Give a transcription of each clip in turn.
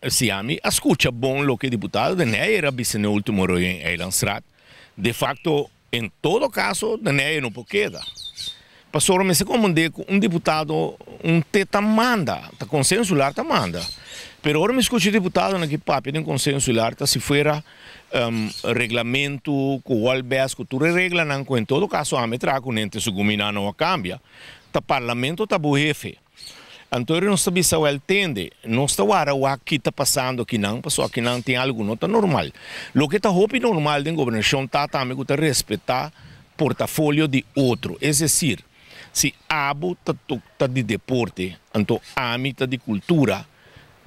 se a mim escuta bom o que deputado de Ney era bis no último roi em Eilandsraad. De facto, em todo caso, de Ney não pode dar. Passou a me se comandar com deputado, teta manda, tá consensular tá manda. Pero ora me escuta deputado naquele papo de consensular tá se fora regulamento, com o bes, com tudo regla não com em todo caso a me traga com ente su gumina não cambia. Tá parlamento tá bo jefe. Então, não está bisa entende, não está o que está passando aqui não, passou aqui não tem algo não está normal. O que está normal da governação está também que respeitar portafólio de outro, é decir, se abo está de deporte, então ami está de cultura,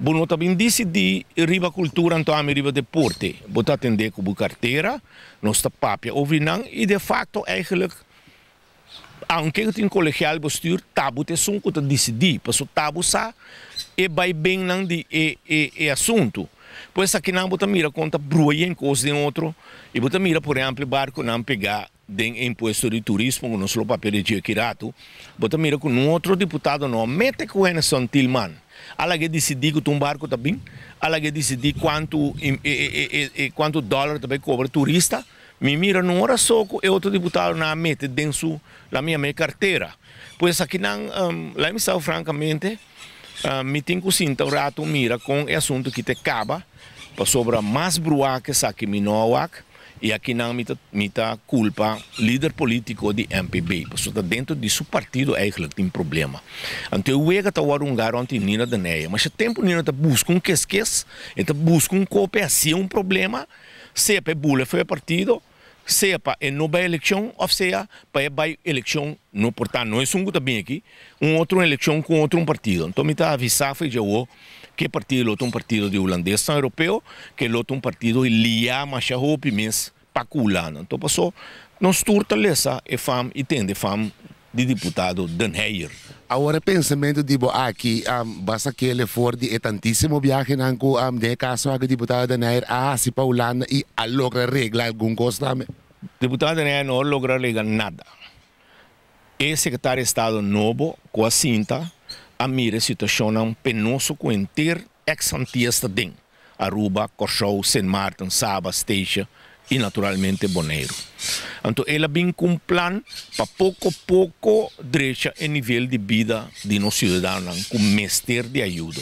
não está bem decidir riba cultura, então ami riba deporte, bota atender com a carteira, não está papia, ouvi não, e de facto eigenlijk anche que tem colegial bestuur tabu te sunco te decidir, passo tabu sa e vai bem não de assunto. Pois aqui não bota mira conta bruia em coisa de outro e bota mira por exemplo barco não pegar de imposto de turismo não só papel de aquirato, bota mira com um outro deputado não mete com ele São Tilman. Ela que decidir que um barco tá bem, ela que decidir quanto dólar também cobra turista. Me mira numa hora só e outro deputado na mete dentro da minha carteira. Pois aqui não, lá me saiu francamente, me tenho que sentar um rato mira com o assunto que te acaba, para sobra mais brua que saque me noak, e aqui não me tá culpa líder político de MPB, porque está dentro de seu partido eigenlijk tem problema. Então eu vejo que está um garanto Nina da Neia, mas o tempo Nina está buscando esquece, está buscando cooperação, um problema, seja para bula foi partido, seja para a nova eleição, ou seja para a eleição, no, portanto, não é um também aqui, outra eleição com outro partido. Então, me está avisar, foi já que partido é um partido de holandês europeu, que é um partido de lia, mas já houve mês para culano. Então, passou, nós turta lessa e fam, e tende fam de deputado Den Heijer. Agora, pensamento de aqui, basta que ele for de tantíssimo viaje nanco de caso a deputado Den Heijer se paulana e a logra regla algum coisa. Deputado Den Heijer não logra regla nada. O secretário de Estado novo, com a cinta, a mira a situação penosa com inteiro ex-antiesta dentro. Aruba, Corchou, Saint Martin, Saba, Steixa e naturalmente Bonaire. Então, ela vem com um plano para pouco a pouco deixar o nível de vida de nós cidadãos com mestre de ajuda.